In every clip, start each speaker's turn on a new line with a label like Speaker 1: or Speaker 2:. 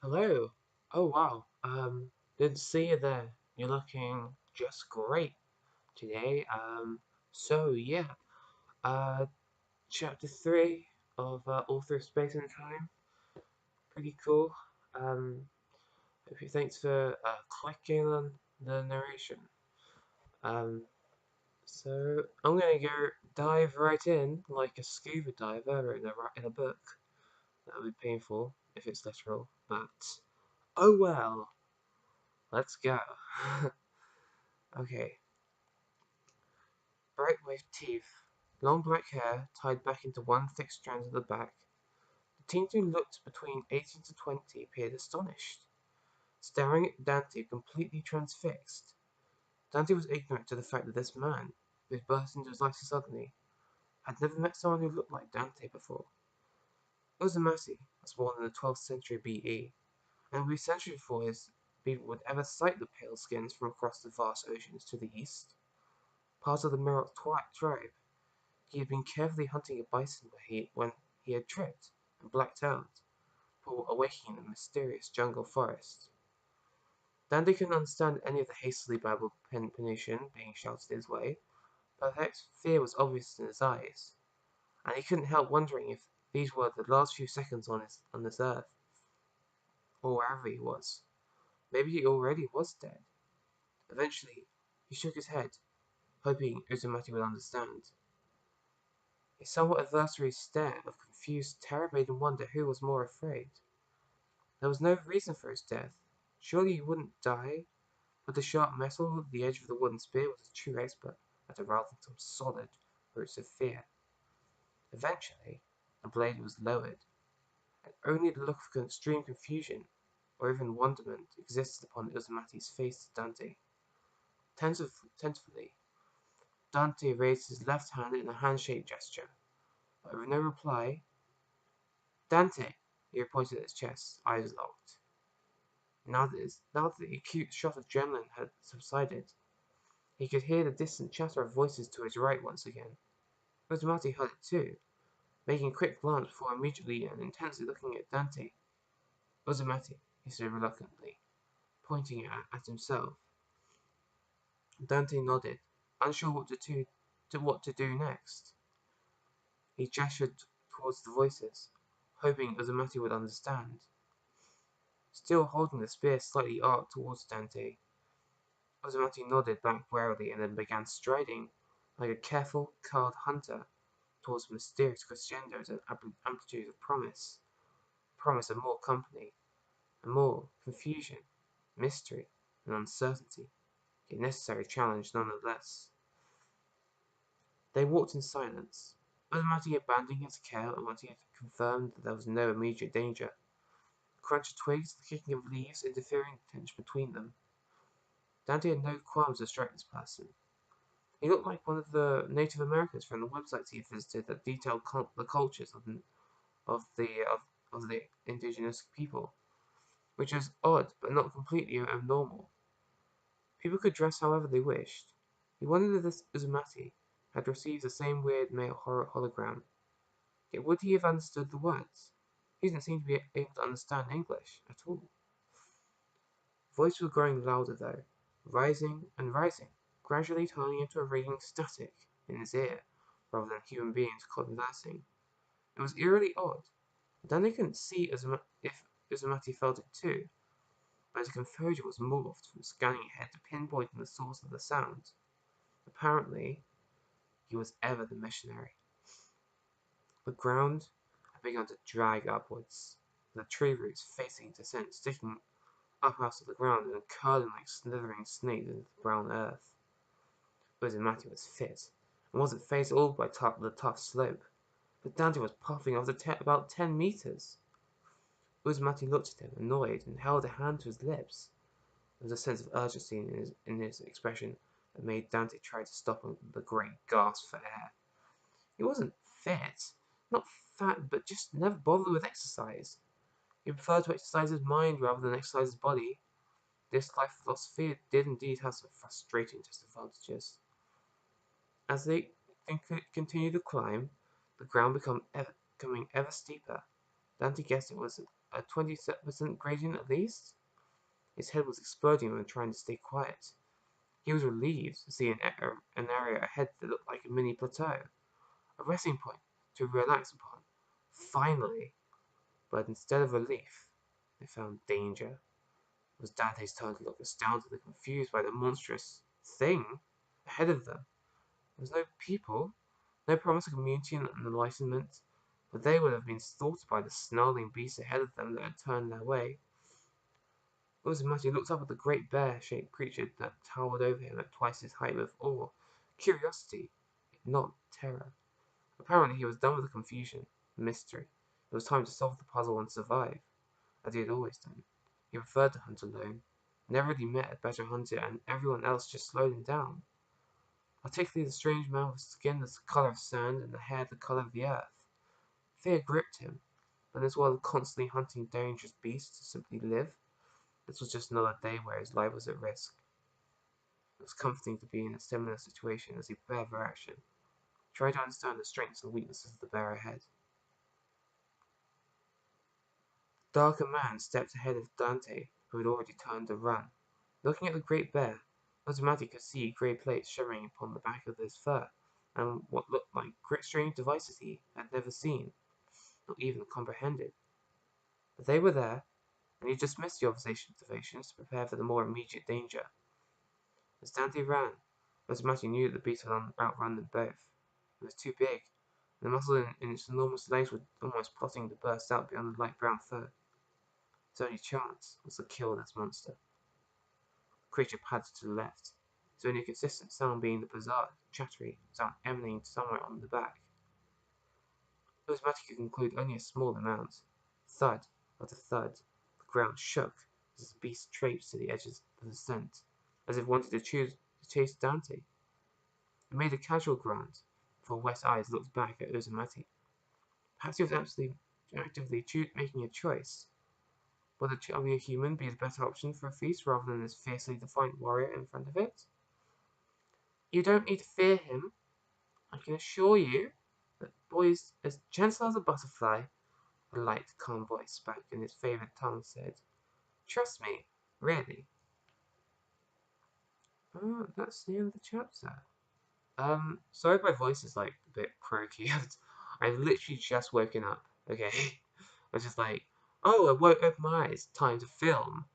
Speaker 1: Hello. Oh wow. Good to see you there. You're looking just great today. So yeah. Uh, Chapter 3 of All Through Space and Time. Pretty cool. Um, thanks for clicking on the narration. Um, so I'm gonna go dive right in like a scuba diver in a book. That would be painful if it's literal, but oh well. Let's go. Okay. Bright with teeth, long black hair tied back into one thick strand at the back, the teen who looked between 18 to 20 appeared astonished, staring at Dante completely transfixed. Dante was ignorant to the fact that this man, who had burst into his life so suddenly, had never met someone who looked like Dante before. Uzimati was born in the 12th century BE, and it would be centuries before his people would ever sight the pale skins from across the vast oceans to the east. Part of the Merok tribe, he had been carefully hunting a bison when he had tripped and blacked out, before awakening in the mysterious jungle forest. Dandy couldn't understand any of the hastily babbled Penutian being shouted his way, but fear was obvious in his eyes, and he couldn't help wondering if these were the last few seconds on this earth, or wherever he was. Maybe he already was dead. Eventually, he shook his head, hoping Uzumaki would understand. His somewhat adversary stare of confused terror made him wonder who was more afraid. There was no reason for his death. Surely he wouldn't die, but the sharp metal at the edge of the wooden spear was a true expert at arousing some solid roots of fear. Eventually, the blade was lowered, and only the look of extreme confusion, or even wonderment, existed upon Uzumati's face to Dante. Tentatively, Dante raised his left hand in a handshake gesture, but with no reply. Dante! He pointed at his chest, eyes locked. Now that the acute shock of adrenaline had subsided, he could hear the distant chatter of voices to his right once again. Uzumati heard it too, making a quick glance before immediately and intensely looking at Dante. Uzumati, he said reluctantly, pointing at himself. Dante nodded, unsure what to do next. He gestured towards the voices, hoping Uzumati would understand. Still holding the spear slightly arched towards Dante, Uzumaki nodded back warily and then began striding, like a careful, cowed hunter, towards the mysterious crescendos and amplitudes of promise of more company, and more confusion, mystery, and uncertainty, yet necessary challenge nonetheless. They walked in silence, Uzumaki abandoning his care and once he had confirmed that there was no immediate danger. The crunch of twigs, the kicking of leaves interfering the tension between them. Dante had no qualms to strike this person. He looked like one of the Native Americans from the websites he visited that detailed the cultures of the of, of the indigenous people, which was odd but not completely abnormal. People could dress however they wished. He wondered if this Uzumati had received the same weird male horror hologram. Yet would he have understood the words? He didn't seem to be able to understand English at all. Voice was growing louder though, rising and rising, gradually turning into a ringing static in his ear, rather than human beings conversing. It was eerily odd. Danny couldn't see if Uzumati felt it too, but his composure was morphed from scanning ahead to pinpointing the source of the sound. Apparently, he was ever the missionary. The ground had begun to drag upwards, the tree roots facing descent, sticking up out of the ground and curling like slithering snakes into the brown earth. Uzumaki was fit, and wasn't phased at all by the tough slope, but Dante was puffing after about 10 meters. Uzumaki looked at him, annoyed, and held a hand to his lips. There was a sense of urgency in his expression that made Dante try to stop him with a great gasp for air. He wasn't fit, not fat, but just never bothered with exercise. He preferred to exercise his mind rather than exercise his body. This life philosophy did indeed have some frustrating disadvantages. As they continued to climb, the ground becoming ever steeper. Dante guessed it was a 20% gradient at least? His head was exploding when trying to stay quiet. He was relieved to see an area ahead that looked like a mini plateau, a resting point to relax upon. Finally! But instead of relief, they found danger. It was Dante's turn to look astounded and confused by the monstrous thing ahead of them. There was no people, no promise of community and enlightenment, but they would have been stalked by the snarling beast ahead of them that had turned their way. Uzimati looked up at the great bear-shaped creature that towered over him at twice his height with awe, curiosity, if not terror. Apparently he was done with the confusion, the mystery. It was time to solve the puzzle and survive, as he had always done. He preferred to hunt alone, never really met a better hunter, and everyone else just slowed him down. Particularly the strange man with skin the color of sand and the hair the color of the earth. Fear gripped him, and as well as constantly hunting dangerous beasts to simply live, this was just another day where his life was at risk. It was comforting to be in a similar situation as he prepared for action, trying to understand the strengths and weaknesses of the bear ahead. The darker man stepped ahead of Dante, who had already turned to run. Looking at the great bear, Uzimati could see grey plates shimmering upon the back of his fur, and what looked like strange devices he had never seen, nor even comprehended. But they were there, and he dismissed the observations to prepare for the more immediate danger. As Dante ran, Uzimati knew that the beast would outrun them both. It was too big, and the muscles in its enormous legs were almost plotting to burst out beyond the light brown fur. His only chance was to kill this monster. The creature padded to the left, its only consistent sound being the bizarre, chattery sound emanating somewhere on the back. Uzimati could conclude only a small amount. Thud after thud, the ground shook as the beast traipsed to the edges of the descent, as if wanting to chase Dante. It made a casual grunt, before West's eyes looked back at Uzumati. Perhaps he was actively making a choice. Would a chubbier human be the better option for a feast rather than this fiercely defiant warrior in front of it? You don't need to fear him. I can assure you that the boy is as gentle as a butterfly. A light, calm voice spoke in his favourite tongue said, Trust me, really. Oh, that's the end of the chapter. Sorry if my voice is like a bit croaky. I've literally just woken up, okay? I was just like, oh, I woke up my eyes, time to film.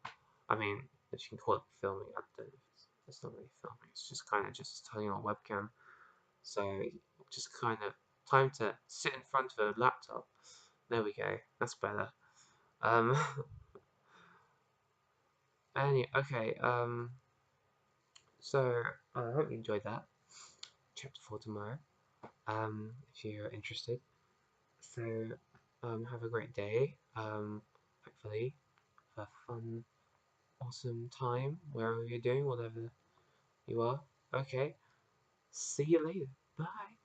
Speaker 1: I mean, if you can call it filming, I don't know. It's not really filming, it's just kind of just turning on webcam. So, just kind of time to sit in front of a laptop. There we go, that's better. Um, okay, so I hope you enjoyed that. Chapter 4 tomorrow, if you're interested. So, have a great day. Hopefully, have a fun, awesome time wherever you're doing, whatever you are. Okay, see you later. Bye.